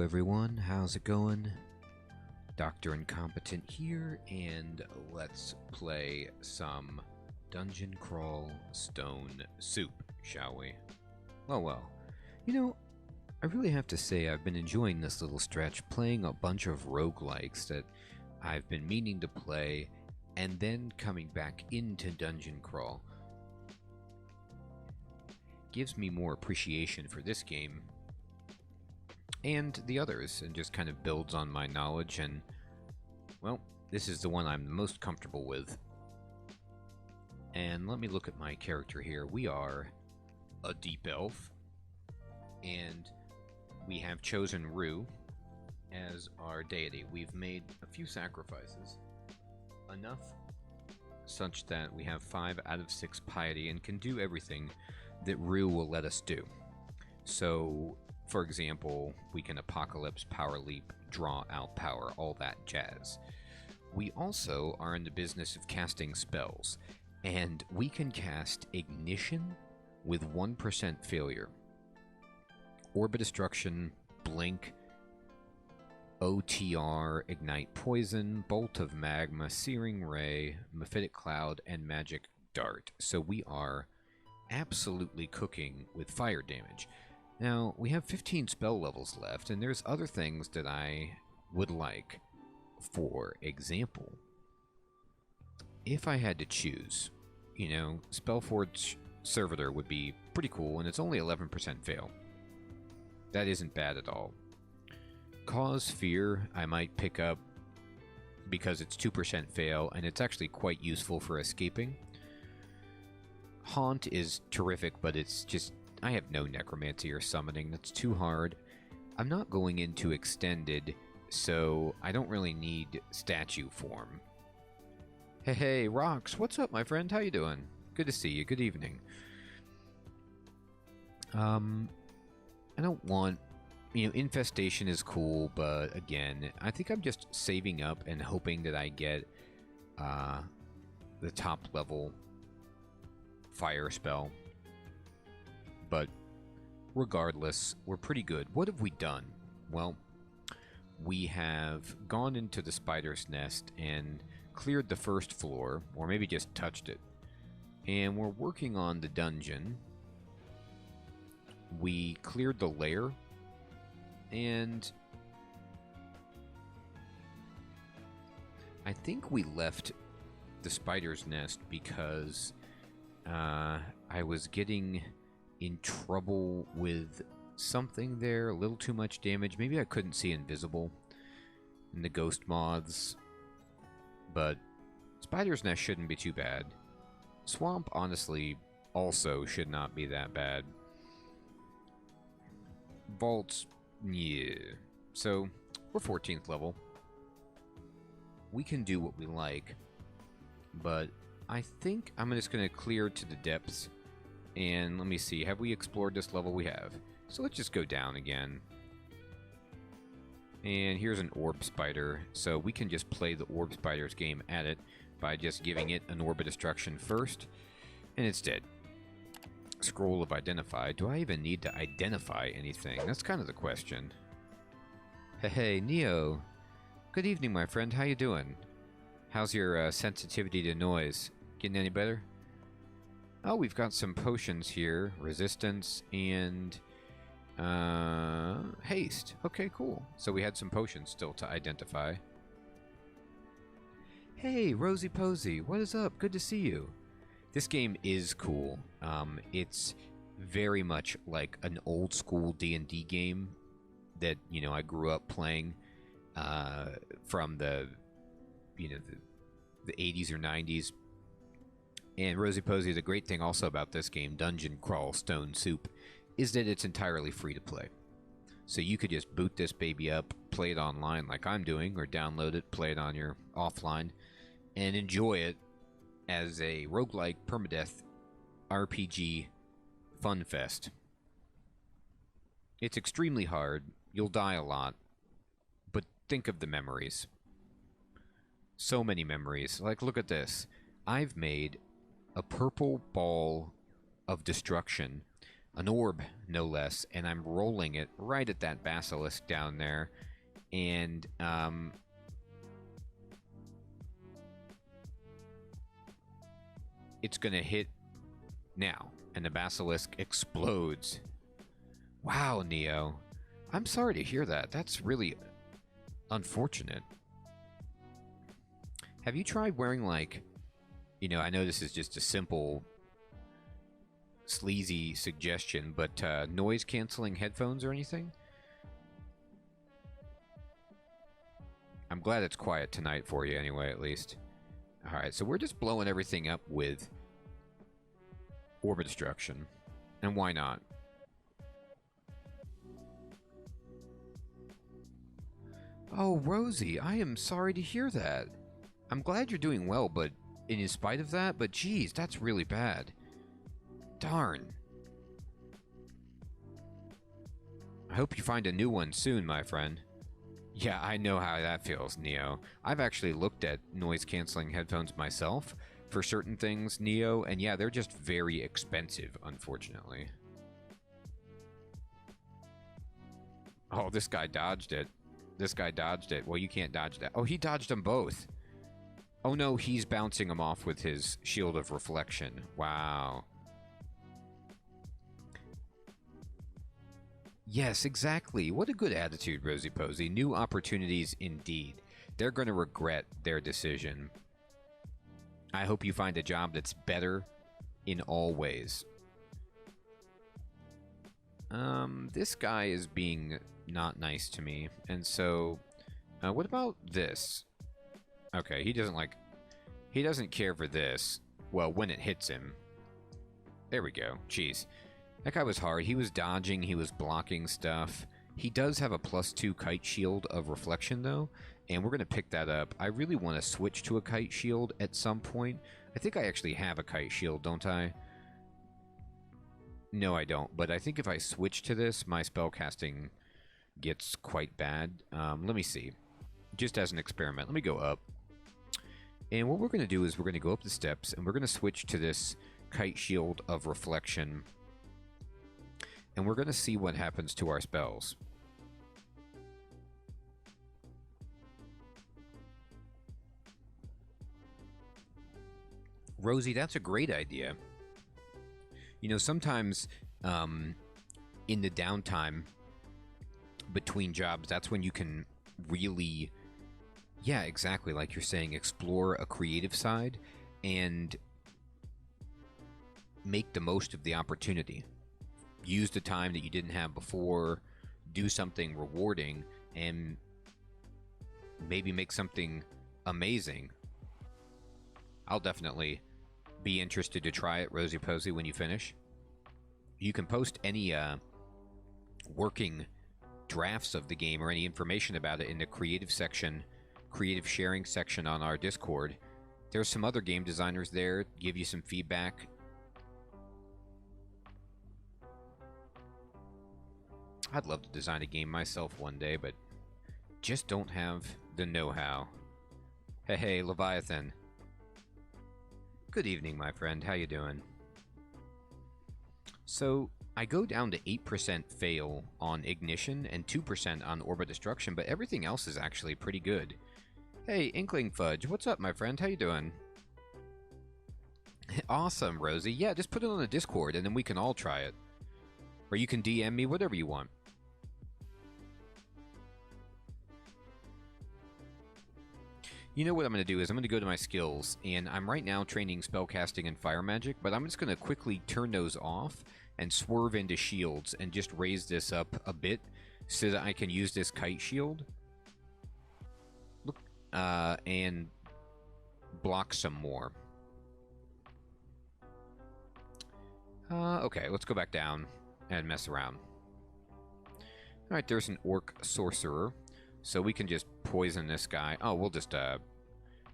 everyone, how's it going? Dr. Incompetent here, and let's play some Dungeon Crawl Stone Soup, shall we? Well, you know, I really have to say I've been enjoying this little stretch, playing a bunch of roguelikes that I've been meaning to play, and then coming back into Dungeon Crawl. Gives me more appreciation for this game and the others, and just kind of builds on my knowledge, and well, this is the one I'm most comfortable with. And let me look at my character here. We are a deep elf, and we have chosen Rue as our deity. We've made a few sacrifices, enough such that we have 5 out of 6 piety and can do everything that Rue will let us do. So, for example, we can Apocalypse, Power Leap, draw out power, all that jazz. We also are in the business of casting spells, and we can cast Ignition with 1% failure. Orb Destruction, Blink, OTR, Ignite Poison, Bolt of Magma, Searing Ray, Mephitic Cloud, and Magic Dart. So we are absolutely cooking with fire damage. Now, we have 15 spell levels left, and there's other things that I would like. For example, if I had to choose, you know, Spellforge Servitor would be pretty cool, and it's only 11% fail. That isn't bad at all. Cause Fear, I might pick up because it's 2% fail, and it's actually quite useful for escaping. Haunt is terrific, but it's just, I have no necromancy or summoning. That's too hard. I'm not going into extended, so I don't really need statue form. Hey, Rox, what's up, my friend? How you doing? Good to see you. Good evening. I don't want, you know, Infestation is cool, but again, I think I'm just saving up and hoping that I get the top level fire spell. But regardless, we're pretty good. What have we done? Well, we have gone into the spider's nest and cleared the first floor, or maybe just touched it. And we're working on the dungeon. We cleared the lair, and I think we left the spider's nest because I was getting in trouble with something there, a little too much damage. Maybe I couldn't see invisible in the ghost moths, but spider's nest shouldn't be too bad. Swamp, honestly, also should not be that bad. Vaults, yeah. So, we're 14th level. We can do what we like, but I think I'm just going to clear to the depths. And let me see, have we explored this level? We have. So let's just go down again. And here's an Orb Spider. So we can just play the Orb Spider's game at it by just giving it an Orb of Destruction first. And it's dead. Scroll of Identify. Do I even need to identify anything? That's kind of the question. Hey, Neo. Good evening, my friend. How you doing? How's your sensitivity to noise? Getting any better? Oh, we've got some potions here. Resistance and haste. Okay, cool. So we had some potions still to identify. Hey, Rosie Posey. What is up? Good to see you. This game is cool. It's very much like an old school D&D game that, you know, I grew up playing from the, you know, the 80s or 90s. And Rosie Posey, the great thing also about this game, Dungeon Crawl Stone Soup, is that it's entirely free to play. So you could just boot this baby up, play it online like I'm doing, or download it, play it on your offline, and enjoy it as a roguelike permadeath RPG fun fest. It's extremely hard, you'll die a lot, but think of the memories. So many memories. Like, look at this. I've made a purple ball of destruction An orb, no less, and I'm rolling it right at that basilisk down there. And, it's gonna hit now, and the basilisk explodes. Wow, Neo. I'm sorry to hear that. That's really unfortunate. Have you tried wearing, like, I know this is just a simple, sleazy suggestion, but noise-canceling headphones or anything? I'm glad it's quiet tonight for you anyway, at least. Alright, so we're just blowing everything up with Orb Destruction. And why not? Oh, Rosie, I am sorry to hear that. I'm glad you're doing well, but in spite of that, but geez, that's really bad. Darn. I hope you find a new one soon, my friend. Yeah, I know how that feels, Neo. I've actually looked at noise-canceling headphones myself for certain things, Neo, and yeah, they're just very expensive, unfortunately. Oh, this guy dodged it. This guy dodged it. Well, you can't dodge that. Oh, he dodged them both. Oh no, he's bouncing them off with his shield of reflection. Wow. Yes, exactly. What a good attitude, Rosie Posey. New opportunities indeed. They're going to regret their decision. I hope you find a job that's better in all ways. This guy is being not nice to me. And so, what about this? Okay, he doesn't care for this. Well, when it hits him. There we go. Jeez. That guy was hard. He was dodging, he was blocking stuff. He does have a +2 kite shield of reflection, though, and we're going to pick that up. I really want to switch to a kite shield at some point. I think I actually have a kite shield, don't I? No, I don't, but I think if I switch to this, my spellcasting gets quite bad. Let me see. Just as an experiment, let me go up. And what we're going to do is we're going to go up the steps, and we're going to switch to this kite shield of reflection. And we're going to see what happens to our spells. Rosie, that's a great idea. Sometimes in the downtime between jobs, that's when you can really, yeah, exactly, like you're saying, explore a creative side and make the most of the opportunity. Use the time that you didn't have before, do something rewarding, and maybe make something amazing. I'll definitely be interested to try it, Rosie Posey, when you finish. You can post any working drafts of the game or any information about it in the creative sharing section on our Discord. There's some other game designers there, give you some feedback. I'd love to design a game myself one day, but just don't have the know-how. Hey, Leviathan. Good evening, my friend. How you doing? So, I go down to 8% fail on Ignition and 2% on Orb Destruction, but everything else is actually pretty good. Hey, Inkling Fudge. What's up, my friend? How you doing? Awesome, Rosie. Yeah, just put it on the Discord, and then we can all try it. Or you can DM me, whatever you want. You know what I'm going to do is I'm going to go to my skills, and I'm right now training spellcasting and fire magic, but I'm just going to quickly turn those off and swerve into shields and just raise this up a bit so that I can use this kite shield. Look, and block some more. Okay, let's go back down and mess around. Alright, there's an orc sorcerer. So we can just poison this guy. Oh, we'll just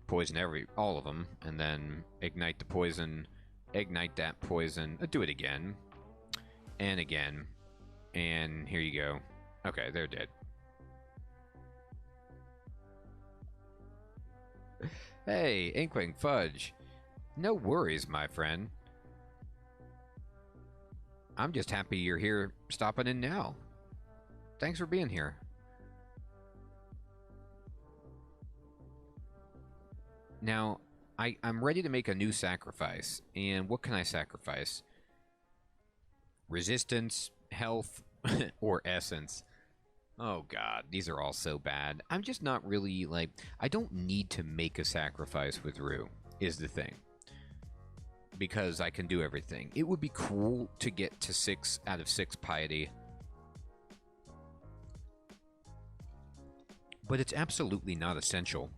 poison all of them, and then ignite the poison, ignite that poison, do it again, and again, and here you go. Okay, they're dead. Hey, Inkling Fudge. No worries, my friend. I'm just happy you're here stopping in now. Thanks for being here. Now, I'm ready to make a new sacrifice. And what can I sacrifice? Resistance, health, or essence. Oh god, these are all so bad. I'm just not really, like... I don't need to make a sacrifice with Rue, is the thing. Because I can do everything. It would be cool to get to 6 out of 6 piety. But it's absolutely not essential.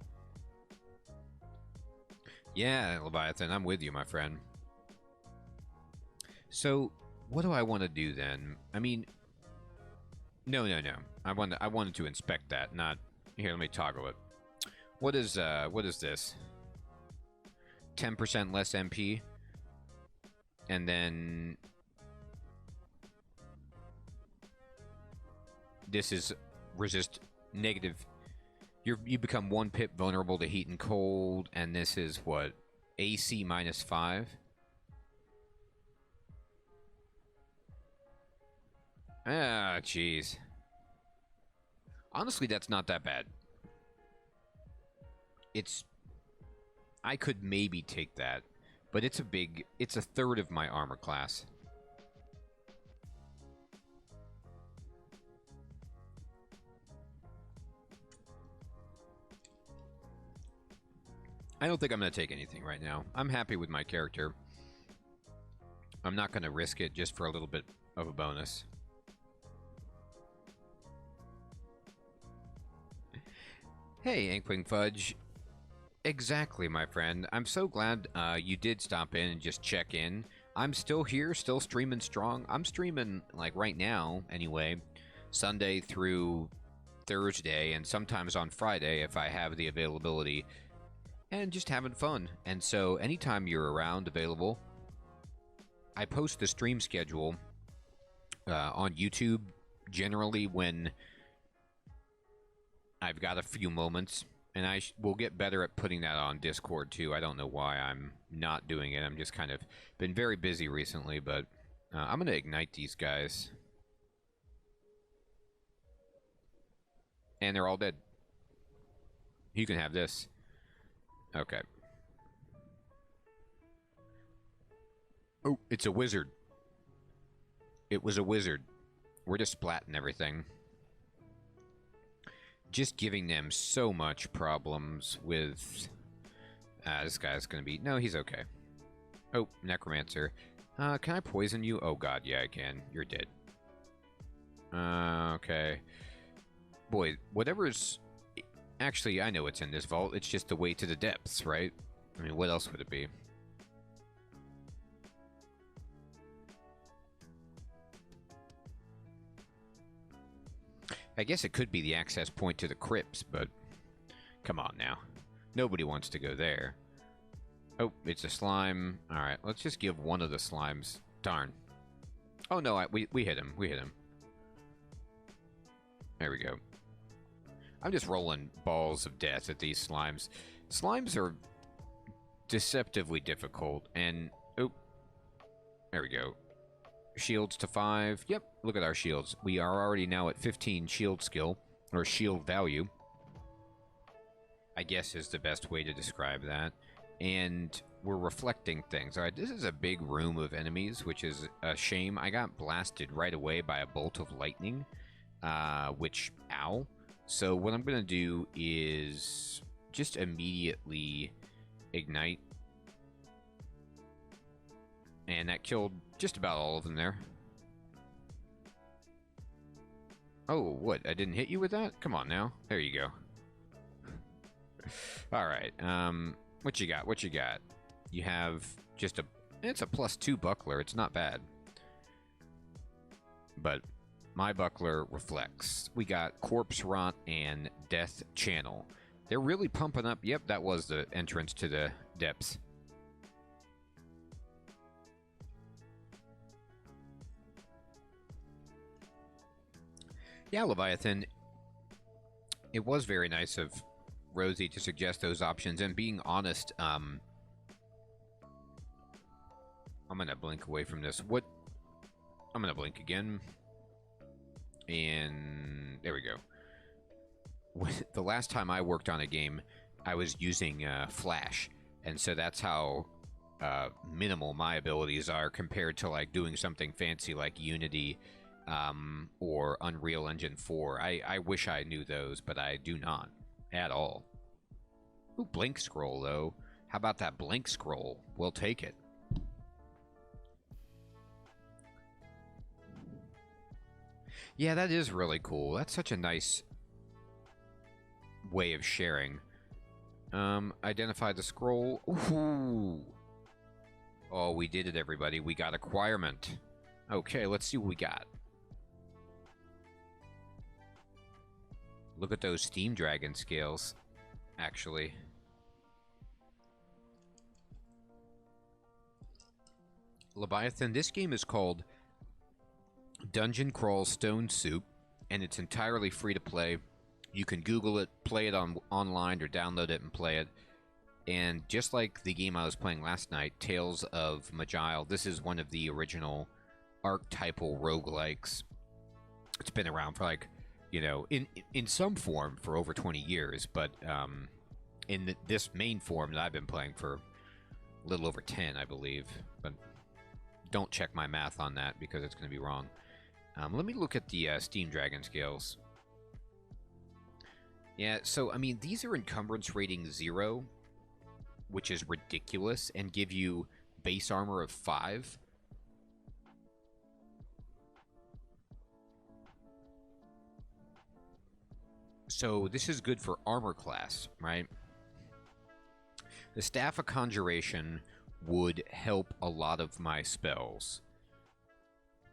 Yeah, Leviathan, I'm with you, my friend. So, what do I want to do then? I mean... No. I wanted to inspect that, not... Here, let me toggle it. What is this? 10% less MP? And then... This is resist negative... You become 1 pip vulnerable to heat and cold, and this is what? AC -5? Ah, jeez. Honestly, that's not that bad. It's... I could maybe take that, but it's a third of my armor class. I don't think I'm going to take anything right now. I'm happy with my character. I'm not going to risk it just for a little bit of a bonus. Hey, Inkwing Fudge. Exactly, my friend. I'm so glad you did stop in and just check in. I'm still here, still streaming strong. I'm streaming, like, right now, anyway, Sunday through Thursday, and sometimes on Friday if I have the availability. And just having fun. And so anytime you're around, available, I post the stream schedule on YouTube generally when I've got a few moments, and I will get better at putting that on Discord too. I don't know why I'm not doing it. I'm just kind of been very busy recently, but I'm going to ignite these guys. And they're all dead. You can have this. Okay. Oh, it's a wizard. It was a wizard. We're just splatting everything. Just giving them so much problems with... this guy's gonna be... No, he's okay. Oh, Necromancer. Can I poison you? Oh god, yeah, I can. You're dead. Okay. Boy, whatever's... Actually, I know what's in this vault. It's just the way to the depths, right? I mean, what else would it be? I guess it could be the access point to the crypts, but... Come on now. Nobody wants to go there. Oh, it's a slime. Alright, let's just give one of the slimes... Darn. Oh no, we hit him. We hit him. There we go. I'm just rolling balls of death at these slimes. Slimes are deceptively difficult, and... Oh. There we go. Shields to 5. Yep, look at our shields. We are already now at 15 shield skill, or shield value. I guess is the best way to describe that. And we're reflecting things. Alright, this is a big room of enemies, which is a shame. I got blasted right away by a bolt of lightning, which... Ow. So what I'm going to do is just immediately ignite. And that killed just about all of them there. Oh, what? I didn't hit you with that? Come on now. There you go. Alright, what you got? What you got? You have just a... It's a +2 buckler. It's not bad. But... My buckler reflects. We got Corpse Rot and Death Channel. They're really pumping up. Yep, that was the entrance to the depths. Yeah, Leviathan. It was very nice of Rosie to suggest those options. And being honest, I'm going to blink away from this. What I'm gonna blink again. And there we go. The last time I worked on a game, I was using Flash, and so that's how minimal my abilities are compared to like doing something fancy like Unity or Unreal Engine 4. I wish I knew those, but I do not at all. Ooh, blink scroll though. How about that blink scroll? We'll take it. Yeah, that is really cool. That's such a nice way of sharing. Identify the scroll. Ooh. Oh, we did it, everybody. We got acquirement. Okay, let's see what we got. Look at those Steam Dragon scales, actually. Leviathan, this game is called Dungeon Crawl Stone Soup, and it's entirely free to play. You can Google it, play it online, or download it and play it. And just like the game I was playing last night, Tales of Majile, this is one of the original archetypal roguelikes. It's been around for like, you know, in some form for over 20 years, but in this main form that I've been playing for a little over 10, I believe. But don't check my math on that because it's going to be wrong. Let me look at the Steam Dragon scales. Yeah, so, I mean, these are encumbrance rating 0, which is ridiculous, and give you base armor of 5. So this is good for armor class, right? The Staff of Conjuration would help a lot of my spells.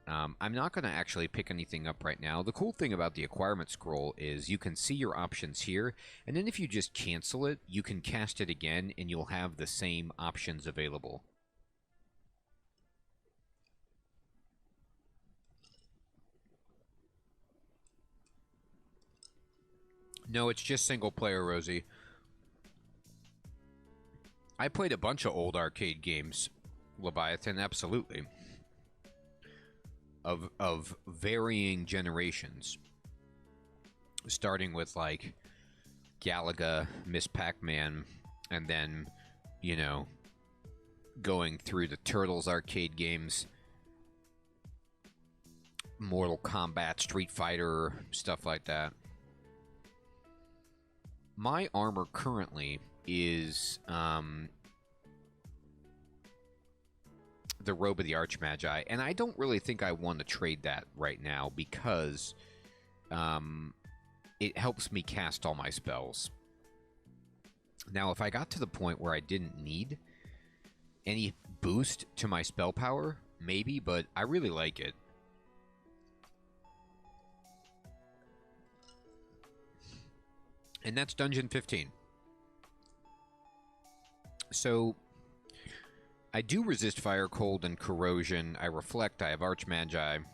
I'm not going to actually pick anything up right now. The cool thing about the acquirement scroll is you can see your options here, and then if you just cancel it, you can cast it again, and you'll have the same options available. No, it's just single player, Rosie. I played a bunch of old arcade games, Leviathan, absolutely. Of varying generations. Starting with, like, Galaga, Miss Pac-Man, and then, you know, going through the Turtles arcade games, Mortal Kombat, Street Fighter, stuff like that. My armor currently is the Robe of the Archmagi, and I don't really think I want to trade that right now because it helps me cast all my spells. Now, if I got to the point where I didn't need any boost to my spell power, maybe, but I really like it. And that's Dungeon 15. So, I do resist fire, cold, and corrosion. I reflect. I have Archmagi.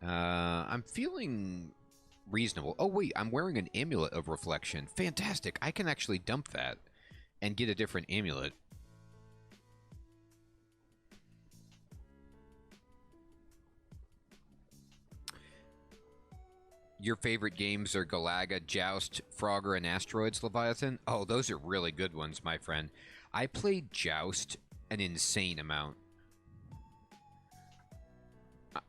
I'm feeling reasonable. Oh, wait. I'm wearing an amulet of reflection. Fantastic. I can actually dump that and get a different amulet. Your favorite games are Galaga, Joust, Frogger, and Asteroids, Leviathan? Oh, those are really good ones, my friend. I played Joust an insane amount.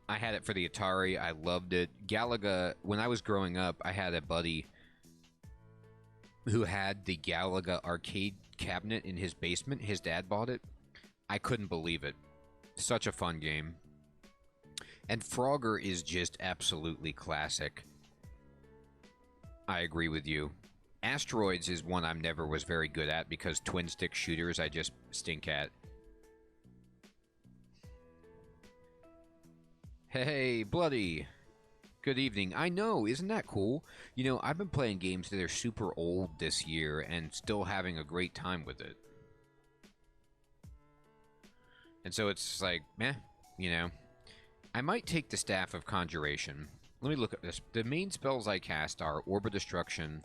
I had it for the Atari. I loved it. Galaga, when I was growing up, I had a buddy who had the Galaga arcade cabinet in his basement. His dad bought it. I couldn't believe it. Such a fun game. And Frogger is just absolutely classic. I agree with you. Asteroids is one I never was very good at because twin stick shooters I just stink at. Hey, Bloody. Good evening. I know, isn't that cool? You know, I've been playing games that are super old this year and still having a great time with it. And so it's like, meh, you know. I might take the Staff of Conjuration. Let me look at this. The main spells I cast are Orb of Destruction.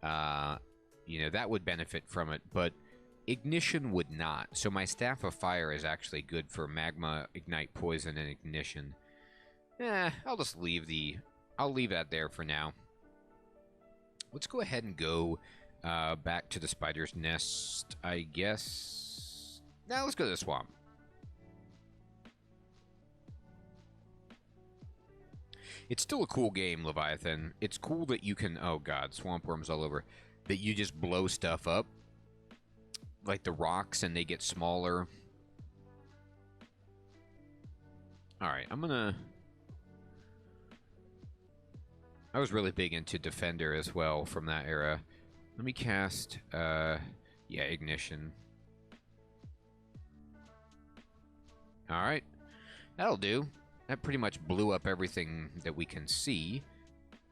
You know, that would benefit from it. But Ignition would not. So my Staff of Fire is actually good for Magma, Ignite, Poison, and Ignition. I'll just leave I'll leave that there for now. Let's go ahead and go back to the spider's nest, I guess. Now let's go to the swamp. It's still a cool game, Leviathan. It's cool that you can... Oh, God. Swamp worms all over. That you just blow stuff up. Like the rocks, and they get smaller. Alright, I'm gonna... I was really big into Defender as well from that era. Let me cast... yeah, Ignition. Alright. That'll do. That pretty much blew up everything that we can see.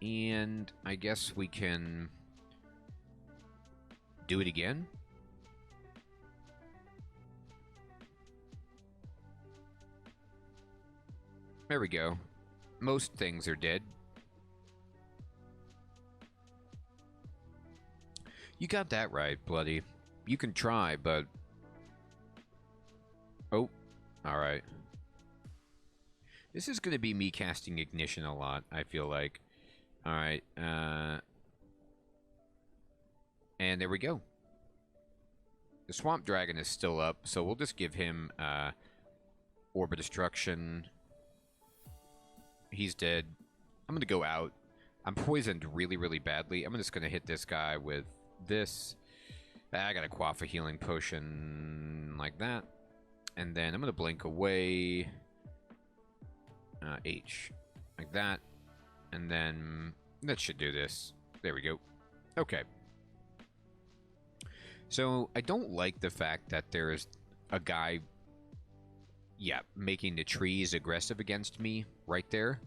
And I guess we can do it again. There we go. Most things are dead. You got that right, Bloody. You can try, but... Oh, alright. This is going to be me casting Ignition a lot, I feel like. Alright, and there we go. The Swamp Dragon is still up, so we'll just give him Orb of Destruction. He's dead. I'm going to go out. I'm poisoned really, really badly. I'm just going to hit this guy with this. I got to quaff a healing potion like that. And then I'm going to blink away... H. Like that. And then that should do this. There we go. Okay. So I don't like the fact that there's a guy, yeah, making the trees aggressive against me right there.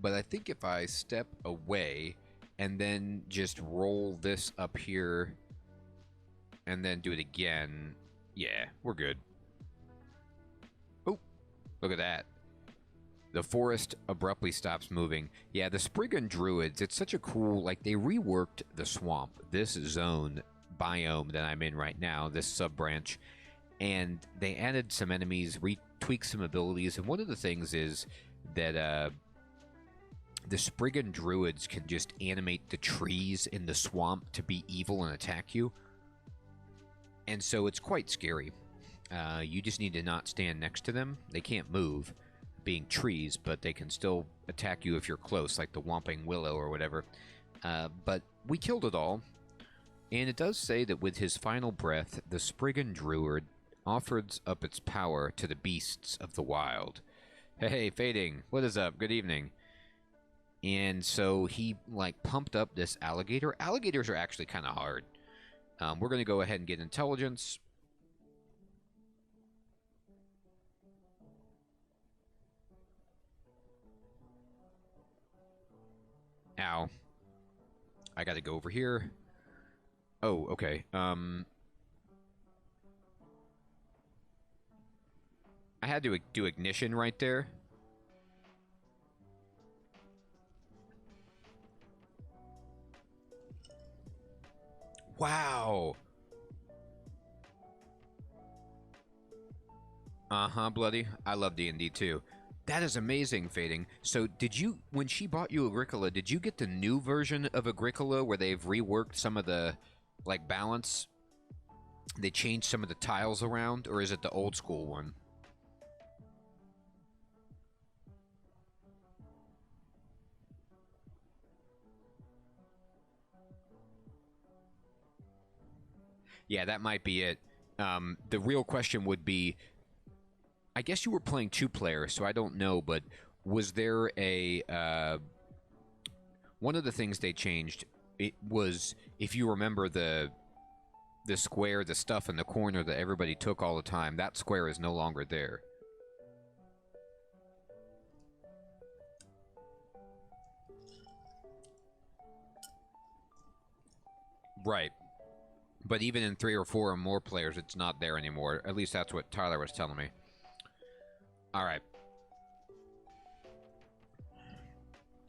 But I think if I step away and then just roll this up here and then do it again, yeah, we're good. Oh, look at that. The forest abruptly stops moving. Yeah, the Spriggan Druids, it's such a cool... Like, they reworked the swamp, this zone, biome that I'm in right now, this sub-branch, and they added some enemies, tweaked some abilities, and one of the things is that the Spriggan Druids can just animate the trees in the swamp to be evil and attack you. And so it's quite scary. You just need to not stand next to them. They can't move, being trees, but they can still attack you if you're close, like the Whomping Willow or whatever. But we killed it all, and it does say that with his final breath, the Spriggan Druid offers up its power to the beasts of the wild. Hey, Fading, what is up? Good evening. And so he, like, pumped up this alligator. Alligators are actually kind of hard. We're going to go ahead and get intelligence. Ow. I gotta go over here. Oh, okay. I had to do ignition right there. Wow. Uh-huh, Bloody. I love D&D too. That is amazing, Fading. So, did you, when she bought you Agricola, did you get the new version of Agricola where they've reworked some of the, like, balance? They changed some of the tiles around, or is it the old school one? Yeah, that might be it. The real question would be, I guess you were playing two-player, so I don't know, but was there a... one of the things they changed, it was, if you remember the square, the stuff in the corner that everybody took all the time, that square is no longer there. Right. But even in 3 or 4 or more players, it's not there anymore. At least that's what Tyler was telling me. Alright.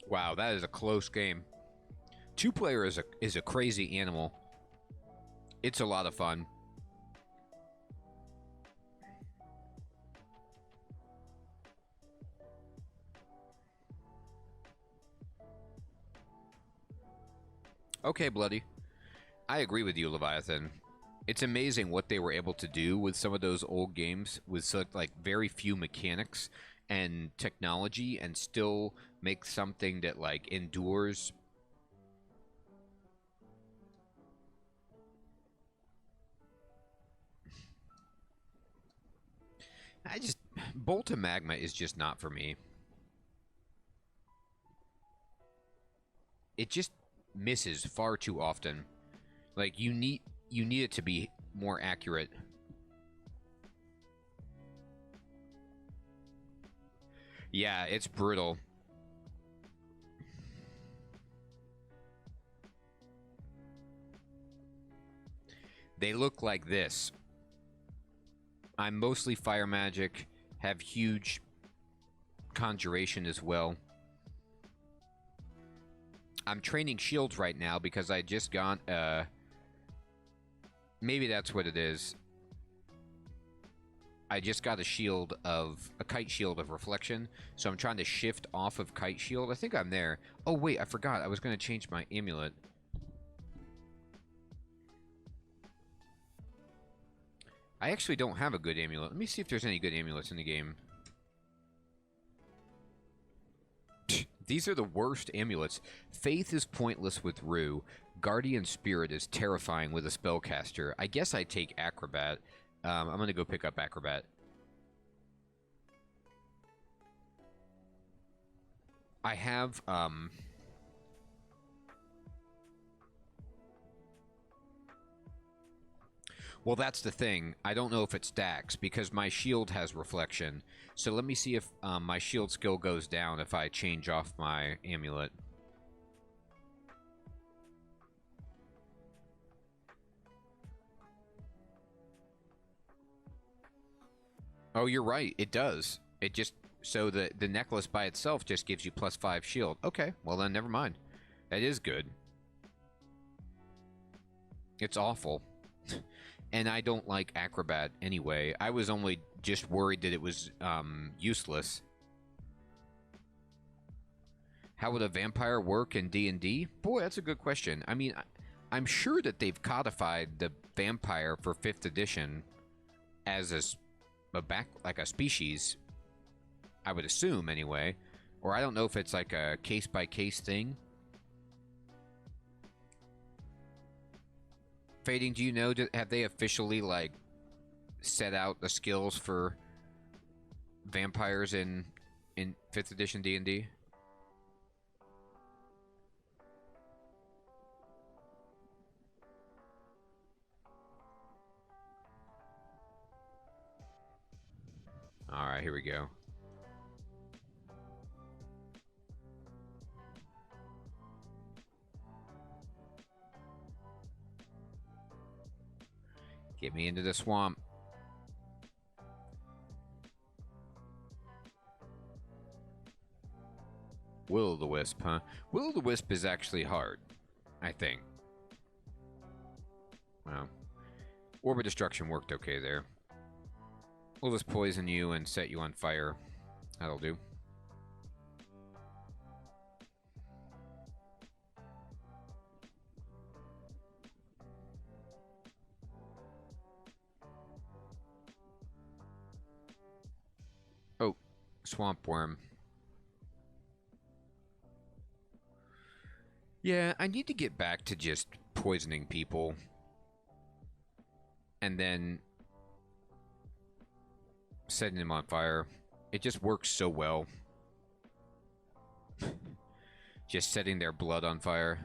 Wow, that is a close game. Two-player is a crazy animal. It's a lot of fun. Okay, Bloody. I agree with you, Leviathan. It's amazing what they were able to do with some of those old games with such, like, very few mechanics and technology and still make something that, like, endures. Bolt of Magma is just not for me. It just misses far too often. Like, you need it to be more accurate. Yeah, it's brutal. They look like this. I'm mostly fire magic, have huge conjuration as well. I'm training shields right now because I just got, maybe that's what it is. I just got a kite shield of reflection, so I'm trying to shift off of kite shield. I think I'm there. Oh, wait, I forgot. I was going to change my amulet. I actually don't have a good amulet. Let me see if there's any good amulets in the game. These are the worst amulets. Faith is pointless with Rue. Guardian Spirit is terrifying with a spellcaster. I guess I take Acrobat. I'm going to go pick up Acrobat. I have, well, that's the thing. I don't know if it stacks, because my shield has reflection. So let me see if my shield skill goes down if I change off my amulet. Oh, you're right. It does. It just... So the necklace by itself just gives you +5 shield. Okay, well then, never mind. That is good. It's awful. And I don't like Acrobat anyway. I was only just worried that it was useless. How would a vampire work in D&D? Boy, that's a good question. I mean, I'm sure that they've codified the vampire for 5th edition as a species. I would assume, anyway. Or I don't know if it's like a case-by-case thing. Fading, do you know, have they officially, like, set out the skills for vampires in 5th edition D&D? Alright, here we go. Get me into the swamp. Will-o'-the-wisp, huh? Will-o'-the-wisp is actually hard, I think. Well, Orb of Destruction worked okay there. We'll just poison you and set you on fire. That'll do. Oh, swamp worm. Yeah, I need to get back to just poisoning people. And then setting them on fire. It just works so well. Just setting their blood on fire.